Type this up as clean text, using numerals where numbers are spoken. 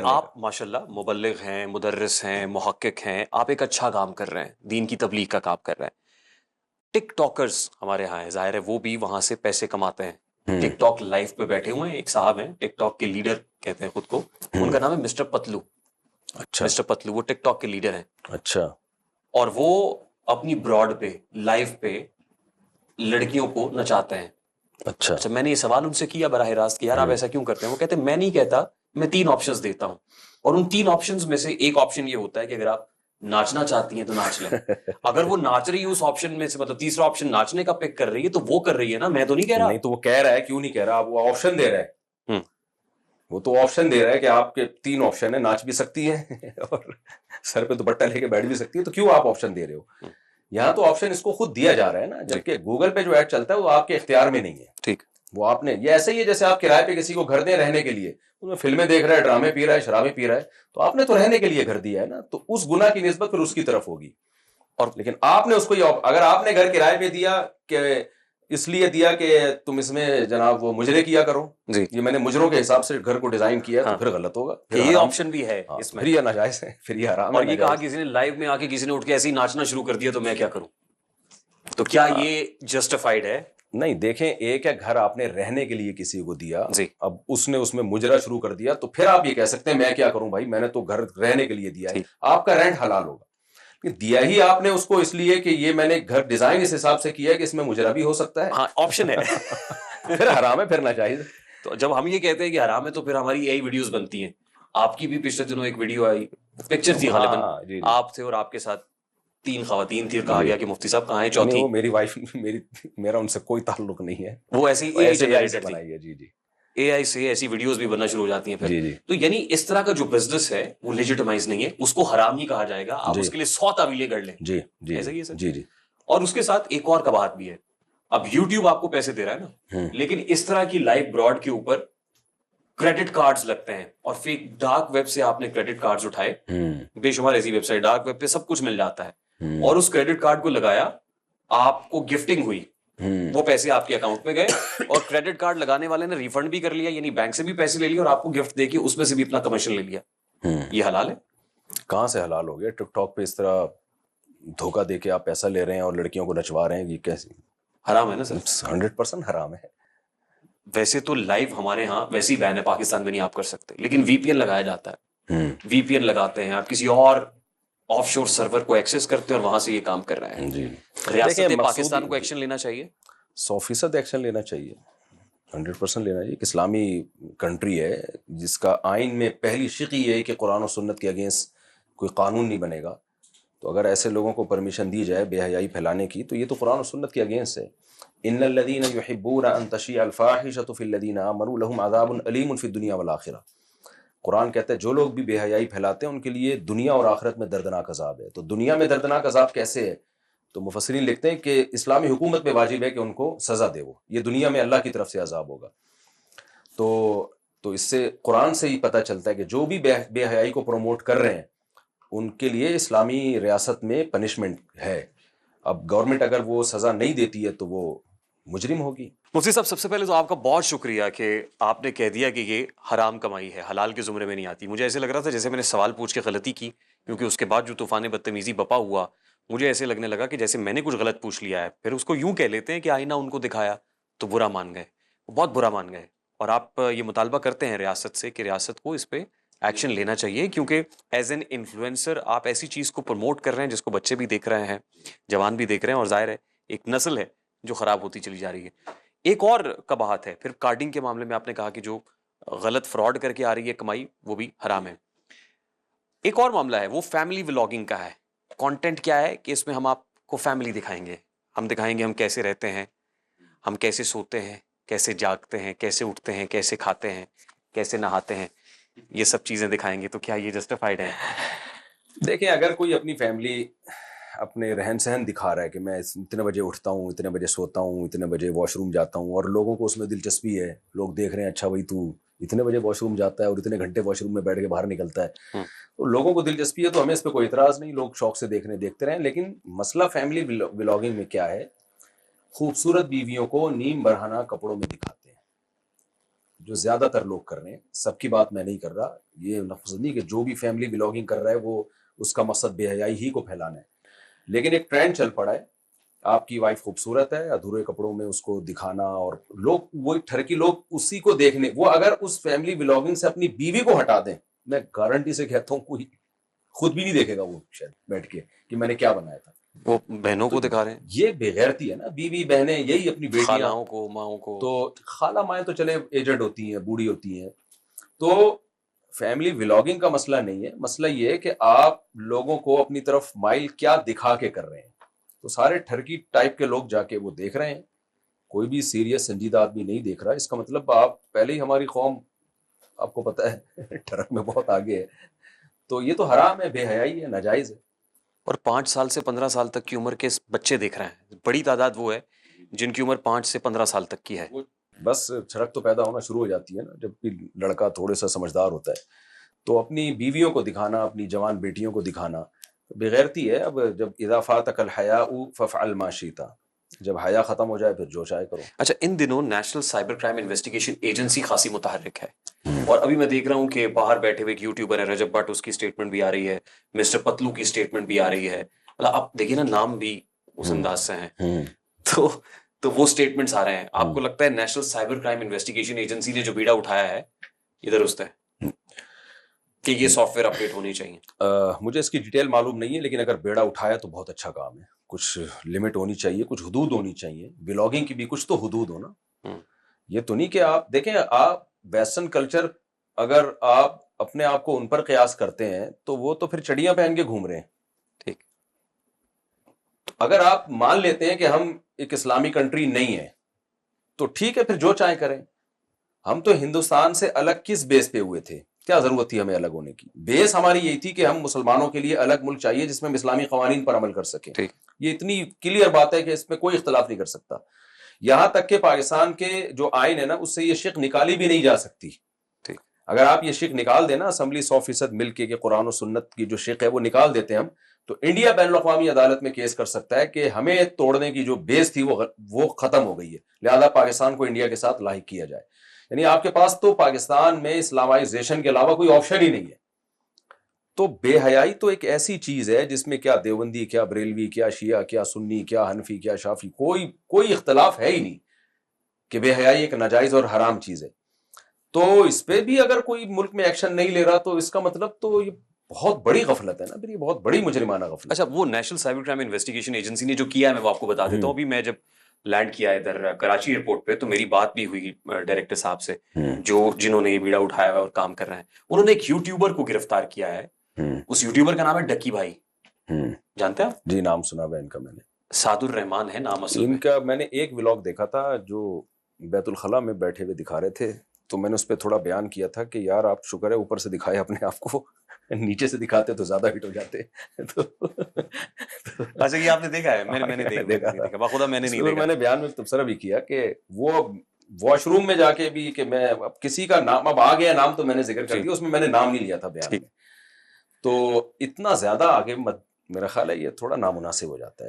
کرنے کا. آپ ماشاءاللہ مبلغ ہیں، مدرس ہیں، محقق ہیں، آپ ایک اچھا کام کر رہے ہیں، دین کی تبلیغ کا کام کر رہے ہیں. ٹک ٹاکرز ہمارے ہاں ہیں، ظاہر ہے وہ بھی وہاں سے پیسے کماتے ہیں. ٹک ٹاک لائف پہ بیٹھے ہوئے ہیں، ایک صاحب ہیں ٹک ٹاک کے لیڈر کہتے ہیں خود کو، ان کا نام ہے مسٹر پتلو. اچھا مسٹر پتلو وہ ٹک ٹاک کے لیڈر ہیں، اچھا اور وہ اپنی براڈ پہ لائف پہ لڑکیوں کو نچاتے ہیں. اچھا اچھا میں نے یہ سوال ان سے کیا براہ راست کہ یار آپ ایسا کیوں کرتے ہیں؟ وہ کہتے ہیں میں نہیں کہتا، میں 3 آپشنز دیتا ہوں، اور ان 3 آپشنز میں سے ایک آپشن یہ ہوتا ہے کہ اگر آپ ناچنا چاہتی ہیں تو ناچ لیں. اگر وہ ناچ رہی ہے اس آپشن میں سے، مطلب تیسرا آپشن ناچنے کا پک کر رہی ہے، تو وہ کر رہی ہے نا، میں تو نہیں کہہ رہا. نہیں تو وہ کہہ رہا ہے، کیوں نہیں کہہ رہا؟ وہ آپشن دے رہا ہے. ہوں. وہ تو آپشن دے رہا ہے کہ آپ کے 3 آپشن ہیں، ناچ بھی سکتی ہیں اور سر پہ دوپٹہ لے کے بیٹھ بھی سکتی ہے، تو کیوں آپ آپشن دے رہے ہو؟ یہاں تو آپشن اس کو خود دیا جا رہا ہے نا، جبکہ گوگل پہ جو ایڈ چلتا ہے وہ آپ کے اختیار میں نہیں ہے. ٹھیک. وہ آپ نے، یہ ایسے ہی ہے جیسے آپ کرائے پہ کسی کو گھر دیں رہنے کے لیے، اس میں فلمیں دیکھ رہا ہے، ڈرامے پی رہا ہے، شرابیں پی رہا ہے، تو آپ نے تو رہنے کے لیے گھر دیا ہے نا، تو اس گناہ کی نسبت پھر اس کی طرف ہوگی. اور لیکن آپ نے اس کو اگر آپ نے گھر کرائے پہ دیا کہ اس لیے دیا کہ تم اس میں جناب وہ مجرے کیا کرو، جی یہ میں نے مجروں کے حساب سے گھر کو ڈیزائن کیا، تو پھر غلط ہوگا. کہ یہ آپشن بھی ہے اس میں، پھر یہ ناجائز ہے، پھر یہ حرام ہے. اور یہ کہا کسی نے لائیو میں آ کے کسی نے اٹھ کے ایسے ہی ناچنا شروع کر دیا تو میں کیا کروں؟ تو کیا یہ جسٹیفائڈ ہے؟ نہیں، دیکھیں، ایک ہے گھر آپ نے رہنے کے لیے کسی کو دیا، جی اب اس نے اس میں مجرا شروع کر دیا، تو پھر آپ یہ کہہ سکتے ہیں میں کیا کروں بھائی، میں نے تو گھر رہنے کے لیے دیا ہے، آپ کا رینٹ حلال ہوگا. دیا ہی آپ نے اس کو اس لیے کہ یہ میں نے گھر ڈیزائن اس حساب سے کیا ہے کہ اس میں مجرا بھی ہو سکتا ہے، ہاں آپشن ہے. پھر حرام ہے، پھر ناجائز. تو جب ہم یہ کہتے ہیں کہ حرام ہے تو پھر ہماری یہی ویڈیوز بنتی ہیں. آپ کی بھی پچھلے دنوں ایک ویڈیو آئی، پکچر تھی غالباً، آپ تھے اور آپ کے ساتھ 3 خواتین تھی، اور کہا گیا کہ مفتی صاحب کہاں ہیں چوتھی؟ وہ میری وائف، میرا ان سے کوئی تعلق نہیں ہے، وہ ایسی اے آئی جنریٹڈ تھی. بنائی ہے. جی جی، اے آئی سے ایسی ویڈیوز بھی بننا شروع ہو جاتی ہیں پھر. جی جی. تو یعنی اس طرح کا جو بزنس ہے وہ لیجیٹمائز نہیں ہے، اس کو حرام ہی کہا جائے گا. آپ اس کے لیے 100 تعویلیں کر لیں. جی جی ایسا ہی ہے سر. جی جی. اور اس کے ساتھ ایک اور قباحت بھی ہے. اب یوٹیوب آپ کو پیسے دے رہا ہے نا، لیکن اس طرح کی لائیو براڈ کے اوپر کریڈٹ کارڈز لگتے ہیں، اور فیک ڈارک ویب سے آپ نے کریڈٹ کارڈز اٹھائے، بے شمار ایسی ویب سائٹ ڈارک ویب پہ سب کچھ مل جاتا ہے، اور اس کریڈٹ کارڈ کو لگایا، آپ کو گفٹنگ ہوئی، وہ پیسے آپ کے اکاؤنٹ میں گئے، اور کریڈٹ کارڈ لگانے والے نے ریفنڈ بھی کر لیا، یعنی بینک سے بھی پیسے لے لیے اور آپ کو گفٹ دے کے اس میں سے بھی اپنا کمیشن لے لیا. یہ حلال ہے؟ کہاں سے حلال ہو گیا؟ ٹک ٹاک پہ اس طرح دھوکہ دے کے آپ پیسہ لے رہے ہیں اور لڑکیوں کو نچوا رہے ہیں، یہ کیسے؟ حرام ہے نا سر. 100% حرام ہے. ویسے تو لائیو ہمارے ہاں ویسی بین ہے، پاکستان میں نہیں آپ کر سکتے، لیکن وی پی این لگایا جاتا ہے. وی پی این لگاتے ہیں، آپ کسی اور آف شور سرور کو ایکسس کرتے ہیں اور وہاں سے یہ کام کر رہے ہیں. جی، ریاست پاکستان کو ایکشن لینا چاہیے، 100% ایکشن لینا چاہیے، 100% لینا چاہیے. ایک اسلامی کنٹری ہے جس کا آئین میں پہلی شق یہ ہے کہ قرآن و سنت کے اگینسٹ کوئی قانون نہیں بنے گا، تو اگر ایسے لوگوں کو پرمیشن دی جائے بے حیائی پھیلانے کی، تو یہ تو قرآن و سنت کے اگینسٹ ہے. ان الذین یحبون ان تشیع الفاحشۃ فی الذین آمنوا لهم عذاب علیم فی الدنیا والآخرہ. قرآن کہتا ہے جو لوگ بھی بے حیائی پھیلاتے ہیں ان کے لیے دنیا اور آخرت میں دردناک عذاب ہے. تو دنیا میں دردناک عذاب کیسے ہے؟ تو مفسرین لکھتے ہیں کہ اسلامی حکومت پہ واجب ہے کہ ان کو سزا دے، وہ یہ دنیا میں اللہ کی طرف سے عذاب ہوگا. تو اس سے قرآن سے ہی پتہ چلتا ہے کہ جو بھی بے حیائی کو پروموٹ کر رہے ہیں ان کے لیے اسلامی ریاست میں پنشمنٹ ہے. اب گورنمنٹ اگر وہ سزا نہیں دیتی ہے تو وہ مجرم ہوگی. مفتی صاحب سب سے پہلے تو آپ کا بہت شکریہ کہ آپ نے کہہ دیا کہ یہ حرام کمائی ہے، حلال کے زمرے میں نہیں آتی. مجھے ایسے لگ رہا تھا جیسے میں نے سوال پوچھ کے غلطی کی، کیونکہ اس کے بعد جو طوفان بدتمیزی بپا ہوا، مجھے ایسے لگنے لگا کہ جیسے میں نے کچھ غلط پوچھ لیا ہے. پھر اس کو یوں کہہ لیتے ہیں کہ آئینہ ان کو دکھایا تو برا مان گئے، بہت برا مان گئے. اور آپ یہ مطالبہ کرتے ہیں ریاست سے کہ ریاست کو اس پہ ایکشن لینا چاہیے، کیونکہ ایز این انفلوئنسر آپ ایسی چیز کو پروموٹ کر رہے ہیں جس کو بچے بھی دیکھ رہے ہیں، جوان بھی دیکھ رہے ہیں، اور ظاہر ہے ایک نسل ہے جو خراب ہوتی چلی جا رہی ہے. ایک اور قباحت ہے پھر کارڈنگ کے معاملے میں، آپ نے کہا کہ جو غلط فراڈ کر کے آ رہی ہے کمائی وہ بھی حرام ہے. ایک اور معاملہ ہے وہ فیملی ولاگنگ کا ہے. کانٹینٹ کیا ہے کہ اس میں ہم آپ کو فیملی دکھائیں گے، ہم دکھائیں گے ہم کیسے رہتے ہیں، ہم کیسے سوتے ہیں، کیسے جاگتے ہیں، کیسے اٹھتے ہیں، کیسے کھاتے ہیں، کیسے نہاتے ہیں، یہ سب چیزیں دکھائیں گے. تو کیا یہ جسٹیفائڈ ہے؟ دیکھیں، اگر کوئی اپنی فیملی اپنے رہن سہن دکھا رہا ہے کہ میں اتنے بجے اٹھتا ہوں، اتنے بجے سوتا ہوں، اتنے بجے واش روم جاتا ہوں، اور لوگوں کو اس میں دلچسپی ہے، لوگ دیکھ رہے ہیں اچھا بھائی تو اتنے بجے واش روم جاتا ہے اور اتنے گھنٹے واش روم میں بیٹھ کے باہر نکلتا ہے، تو لوگوں کو دلچسپی ہے، تو ہمیں اس پہ کوئی اعتراض نہیں، لوگ شوق سے دیکھتے رہیں. لیکن مسئلہ فیملی ولاگنگ میں کیا ہے؟ خوبصورت بیویوں کو نیم برہنہ کپڑوں میں دکھاتے ہیں، جو زیادہ تر لوگ کر رہے ہیں, سب کی بات میں نہیں کر رہا, یہ لفظ نہیں کہ جو بھی فیملی بلاگنگ کر رہا ہے وہ اس کا مقصد بے حیائی ہی کو پھیلانا ہے, لیکن ایک ٹرینڈ چل پڑا ہے, آپ کی وائف خوبصورت ہے, ادھورے کپڑوں میں اس کو دکھانا, اور لوگ وہی ٹھرکی لوگ اسی کو دیکھنے, وہ اگر اس فیملی بلاگنگ سے اپنی بیوی کو ہٹا دیں, میں گارنٹی سے کہتا ہوں کوئی خود بھی نہیں دیکھے گا وہ شاید بیٹھ کے کہ میں نے کیا بنایا تھا. وہ بہنوں کو دکھا رہے ہیں, یہ بے غیرتی ہے نا, بیوی بہنیں یہی اپنی بیٹیاں, خالوں کو, ماؤں کو. تو خالہ مائیں تو چلے ایجنٹ ہوتی ہیں, بوڑھی ہوتی ہیں. تو فیملی ولاگنگ کا مسئلہ نہیں ہے, مسئلہ یہ ہے کہ آپ لوگوں کو اپنی طرف مائل کیا دکھا کے کر رہے ہیں. تو سارے ٹھرکی ٹائپ کے لوگ جا کے وہ دیکھ رہے ہیں, کوئی بھی سیریس سنجیدہ آدمی نہیں دیکھ رہا. اس کا مطلب آپ پہلے ہی, ہماری قوم آپ کو پتہ ہے ٹرک میں بہت آگے ہے, تو یہ تو حرام ہے, بے حیائی ہے, ناجائز ہے. اور 5 سال سے 15 سال تک کی عمر کے بچے دیکھ رہے ہیں, بڑی تعداد وہ ہے جن کی عمر 5 سے 15 سال تک کی ہے. بس چھڑک تو پیدا ہونا شروع ہو جاتی ہے نا جب بھی لڑکا تھوڑے سا سمجھدار ہوتا ہے, تو اپنی بیویوں کو دکھانا, اپنی جوان بیٹیوں کو دکھانا بغیرتی ہے. اب جب اذا فاتک الحیاء فافعل ما شئت, جب حیا ختم ہو جائے پھر جو چاہے کرو. اچھا, ان دنوں national cyber crime investigation agency خاصی متحرک ہے, اور ابھی میں دیکھ رہا ہوں کہ باہر بیٹھے ہوئے ایک یوٹیوبر ہے رجب بٹ, اس کی اسٹیٹمنٹ بھی آ رہی ہے, مسٹر پتلو کی اسٹیٹمنٹ بھی آ رہی ہے. مطلب آپ دیکھیے نا, نام بھی اس انداز سے ہیں, تو وہ اسٹیٹمنٹس آ رہے ہیں. آپ کو لگتا ہے national cyber crime investigation agency نے جو بیڑا اٹھایا ہے یہ درست ہے کہ یہ سافٹ ویئر اپڈیٹ ہونی چاہیے؟ مجھے اس کی ڈیٹیل معلوم نہیں ہے, لیکن اگر بیڑا اٹھایا تو بہت اچھا کام ہے. کچھ لمٹ ہونی چاہیے, کچھ حدود ہونی چاہیے, بلاگنگ کی بھی کچھ تو حدود ہو نا. یہ تو نہیں کہ آپ دیکھیں, آپ ویسٹرن کلچر اگر آپ اپنے آپ کو ان پر قیاس کرتے ہیں تو وہ تو پھر چڑیاں پہن کے گھوم رہے ہیں. ٹھیک, اگر آپ مان لیتے ہیں کہ ہم ایک اسلامی کنٹری نہیں ہے تو ٹھیک ہے, پھر جو چاہیں کریں. ہم تو ہندوستان سے الگ کس بیس پہ ہوئے تھے, کیا ضرورت تھی ہمیں الگ ہونے کی؟ بیس ہماری یہی تھی کہ ہم مسلمانوں کے لیے الگ ملک چاہیے جس میں ہم اسلامی قوانین پر عمل کر سکیں. ٹھیک, یہ اتنی کلیئر بات ہے کہ اس میں کوئی اختلاف نہیں کر سکتا. یہاں تک کہ پاکستان کے جو آئین ہے نا, اس سے یہ شق نکالی بھی نہیں جا سکتی. ٹھیک, اگر آپ یہ شق نکال دینا, اسمبلی 100% مل کے کہ قرآن و سنت کی جو شق ہے وہ نکال دیتے ہیں ہم, تو انڈیا بین الاقوامی عدالت میں کیس کر سکتا ہے کہ ہمیں توڑنے کی جو بیس تھی وہ ختم ہو گئی ہے, لہذا پاکستان کو انڈیا کے ساتھ لاحق کیا جائے. یعنی آپ کے پاس تو پاکستان میں اسلامائزیشن کے علاوہ کوئی آپشن ہی نہیں ہے. تو بے حیائی تو ایک ایسی چیز ہے جس میں کیا دیوبندی, کیا بریلوی, کیا شیعہ, کیا سنی, کیا حنفی, کیا شافی, کوئی اختلاف ہے ہی نہیں کہ بے حیائی ایک ناجائز اور حرام چیز ہے. تو اس پہ بھی اگر کوئی ملک میں ایکشن نہیں لے رہا تو اس کا مطلب تو یہ بہت بڑی غفلت ہے نا, پھر یہ بہت بڑی مجرمانہ غفلت. اچھا, وہ national cyber crime investigation agency نے جو کیا ہے میں وہ آپ کو بتا دیتا ہوں. ابھی میں جب لینڈ کیا ہے ادھر کراچی ایئرپورٹ پہ, تو میری بات بھی ہوئی ڈائریکٹر صاحب سے جنہوں نے یہ بیڑا اٹھایا ہوا اور کام کر رہے ہیں. انہوں نے ایک یوٹیوبر کو گرفتار کیا ہے. اس یوٹیوبر کا نام ہے ڈکی بھائی, جانتے ہیں آپ؟ جی, نام سنا ہوا ان کا میں نے. سعد الرحمان ہے نام اصل ان میں. کا میں نے ایک ولاگ دیکھا تھا جو بیت الخلاء میں بیٹھے ہوئے دکھا رہے تھے, تو میں نے اس پہ تھوڑا بیان کیا تھا کہ یار آپ شکر ہے اوپر سے دکھائے اپنے آپ کو, نیچے سے دکھاتے تو زیادہ ہٹ ہو جاتے. اچھا, یہ آپ نے دیکھا ہے؟ میں نے دیکھا, بخدا میں نے نہیں دیکھا. میں نے بیان میں تبصرہ بھی کیا کہ وہ واش روم میں جا کے بھی کہ میں اب کسی کا نام, اب آ گیا نام تو میں نے ذکر کر دیا, اس میں میں نے نام نہیں لیا تھا بیان میں. تو اتنا زیادہ آگے مت, میرا خیال ہے یہ تھوڑا نامناسب ہو جاتا ہے.